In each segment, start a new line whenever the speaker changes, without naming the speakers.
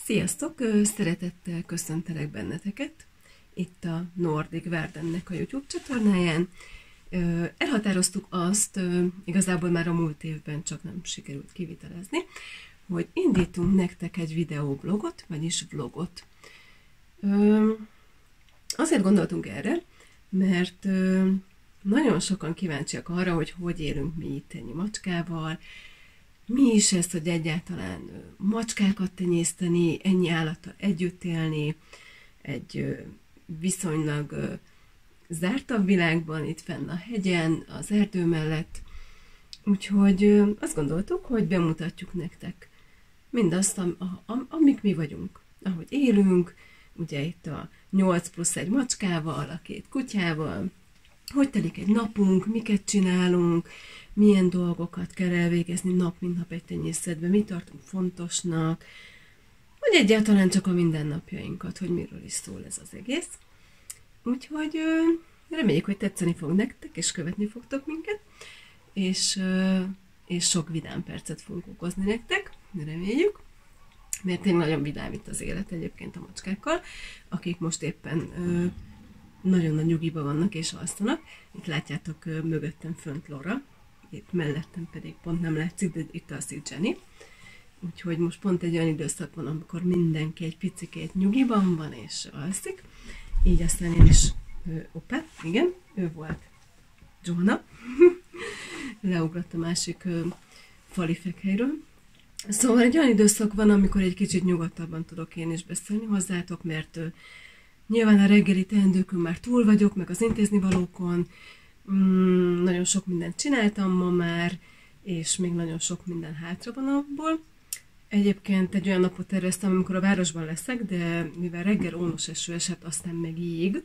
Sziasztok! Szeretettel köszöntelek benneteket itt a Nordic Gardennek a YouTube csatornáján. Elhatároztuk azt, igazából már a múlt évben, csak nem sikerült kivitelezni, hogy indítunk nektek egy videoblogot, vagyis vlogot. Azért gondoltunk erre, mert nagyon sokan kíváncsiak arra, hogy hogy élünk mi itt ennyi macskával, mi is ez, hogy egyáltalán macskákat tenyészteni, ennyi állattal együtt élni, egy viszonylag zártabb világban, itt fenn a hegyen, az erdő mellett. Úgyhogy azt gondoltuk, hogy bemutatjuk nektek mindazt, amik mi vagyunk, ahogy élünk, ugye itt a 8+1 macskával, a 2 kutyával, hogy telik egy napunk, miket csinálunk, milyen dolgokat kell elvégezni nap, mint nap egy tenyészetben, mit tartunk fontosnak, vagy egyáltalán csak a mindennapjainkat, hogy miről is szól ez az egész. Úgyhogy reméljük, hogy tetszeni fog nektek, és követni fogtok minket, és sok vidám percet fogunk okozni nektek, reméljük, mert tényleg nagyon vidám itt az élet egyébként a macskákkal, akik most éppen nagyon nagy nyugiba vannak és alszanak. Itt látjátok mögöttem fönt Laura, itt mellettem pedig pont nem látszik, de itt alszik Jenny. Úgyhogy most pont egy olyan időszak van, amikor mindenki egy picikét nyugiban van és alszik. Így aztán én is, igen, ő volt Johanna. Leugrott a másik fali fekhelyről. Szóval egy olyan időszak van, amikor egy kicsit nyugodtabban tudok én is beszélni hozzátok, mert nyilván a reggeli teendőkön már túl vagyok, meg az intéznivalókon, nagyon sok mindent csináltam ma már, és még nagyon sok minden hátra van abból. Egyébként egy olyan napot terveztem, amikor a városban leszek, de mivel reggel ónos eső esett, aztán meg jég,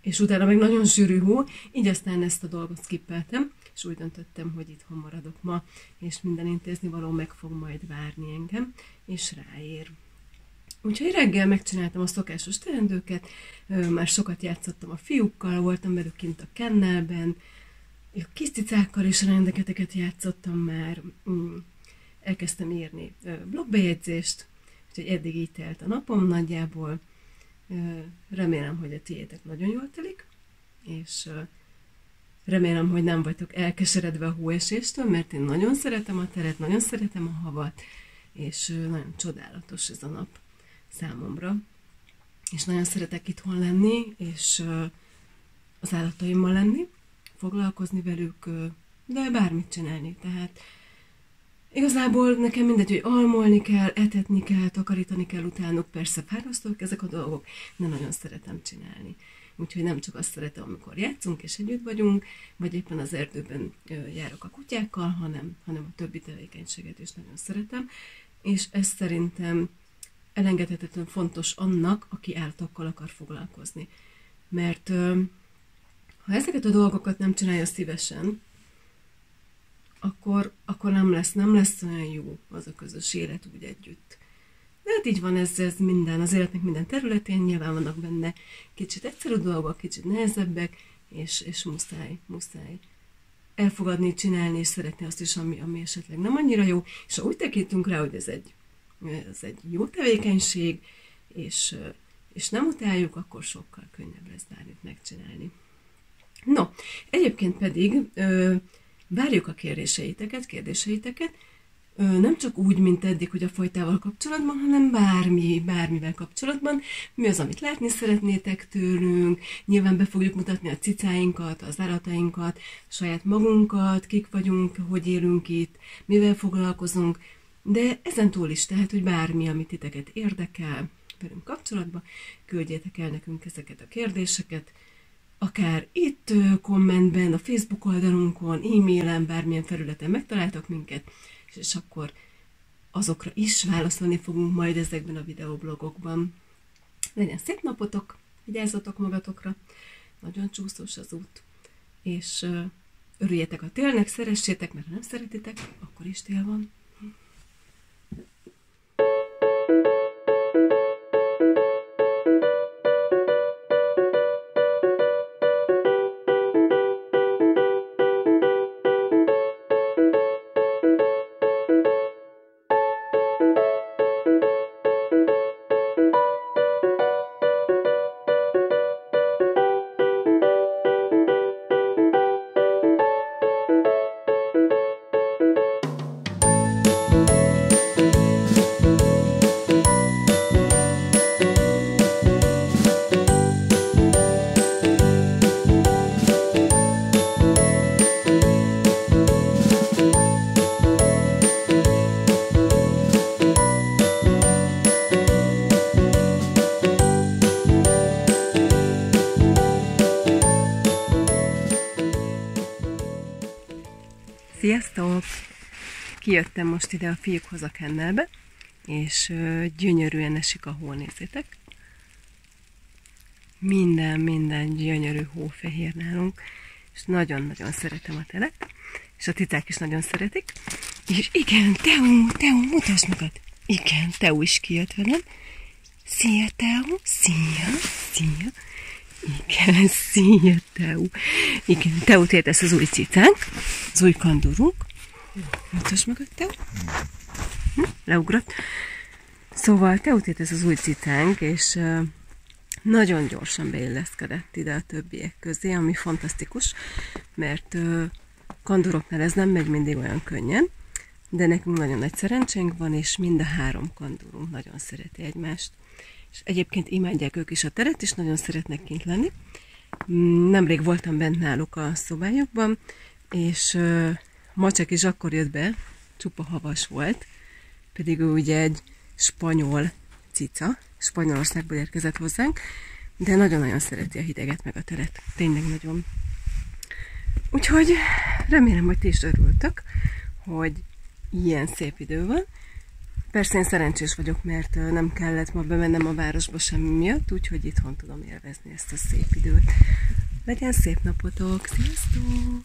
és utána meg nagyon sűrű hó, így aztán ezt a dolgot skippeltem, és úgy döntöttem, hogy itthon maradok ma, és minden intéznivaló meg fog majd várni engem, és ráér. Úgyhogy reggel megcsináltam a szokásos teendőket, már sokat játszottam a fiúkkal, voltam velük kint a kennelben, a kis cicákkal is rengeteket játszottam már, elkezdtem írni blogbejegyzést, úgyhogy eddig így telt a napom nagyjából. Remélem, hogy a tiétek nagyon jól telik, és remélem, hogy nem vagytok elkeseredve a hóeséstől, mert én nagyon szeretem a teret, nagyon szeretem a havat, és nagyon csodálatos ez a nap számomra. És nagyon szeretek itthon lenni, és az állataimmal lenni, foglalkozni velük, de bármit csinálni. Tehát igazából nekem mindegy, hogy almolni kell, etetni kell, takarítani kell utánuk, persze fárasztók ezek a dolgok, de nagyon szeretem csinálni. Úgyhogy nem csak azt szeretem, amikor játszunk és együtt vagyunk, vagy éppen az erdőben járok a kutyákkal, hanem a többi tevékenységet is nagyon szeretem. És ez szerintem elengedhetetlen fontos annak, aki állatokkal akar foglalkozni. Mert ha ezeket a dolgokat nem csinálja szívesen, akkor nem lesz olyan jó az a közös élet úgy együtt. De hát így van ez minden, az életnek minden területén, nyilván vannak benne kicsit egyszerű dolgok, kicsit nehezebbek, és muszáj elfogadni, csinálni, és szeretni azt is, ami esetleg nem annyira jó. És ha úgy tekintünk rá, hogy ez egy jó tevékenység, és nem utáljuk, akkor sokkal könnyebb lesz bármit megcsinálni. No, egyébként pedig várjuk a kérdéseiteket, nem csak úgy, mint eddig, hogy a fajtával kapcsolatban, hanem bármivel kapcsolatban. Mi az, amit látni szeretnétek tőlünk, nyilván be fogjuk mutatni a cicáinkat, az állatainkat, saját magunkat, kik vagyunk, hogy élünk itt, mivel foglalkozunk, de ezen túl is, tehát, hogy bármi, amit titeket érdekel velünk kapcsolatban, küldjétek el nekünk ezeket a kérdéseket, akár itt kommentben, a Facebook oldalunkon, e-mailen, bármilyen felületen megtaláltak minket, és akkor azokra is válaszolni fogunk majd ezekben a videoblogokban. Legyen szép napotok, vigyázzatok magatokra, nagyon csúszós az út, és örüljetek a télnek, szeressétek, mert ha nem szeretitek, akkor is tél van. Sziasztok! Kijöttem most ide a fiúkhoz a kennelbe, és gyönyörűen esik a hó, nézzétek. Minden gyönyörű hófehér nálunk, és nagyon-nagyon szeretem a telet, és a ticák is nagyon szeretik. És igen, Teó, mutasd magad! Igen, Teó is kijött velem. Szia, Teó! Szia! Igen, szia, Teó! Igen, Teót értesz az új cicánk, az új kandúrunk. Mutasd magad, Teó! Leugrott. Szóval Teót értesz az új cicánk, és nagyon gyorsan beilleszkedett ide a többiek közé, ami fantasztikus, mert kandúroknál ez nem megy mindig olyan könnyen, de nekünk nagyon nagy szerencsénk van, és mind a 3 kandúrunk nagyon szereti egymást. És egyébként imádják ők is a teret, és nagyon szeretnek kint lenni. Nemrég voltam bent náluk a szobájukban, és Macsek is akkor jött be, csupa havas volt, pedig ő ugye egy spanyol cica, Spanyolországból érkezett hozzánk, de nagyon-nagyon szereti a hideget meg a teret. Tényleg nagyon. Úgyhogy remélem, hogy ti is örültök, hogy ilyen szép idő van. Persze én szerencsés vagyok, mert nem kellett ma bemennem a városba semmi miatt, úgyhogy itthon tudom élvezni ezt a szép időt. Legyen szép napotok! Sziasztok!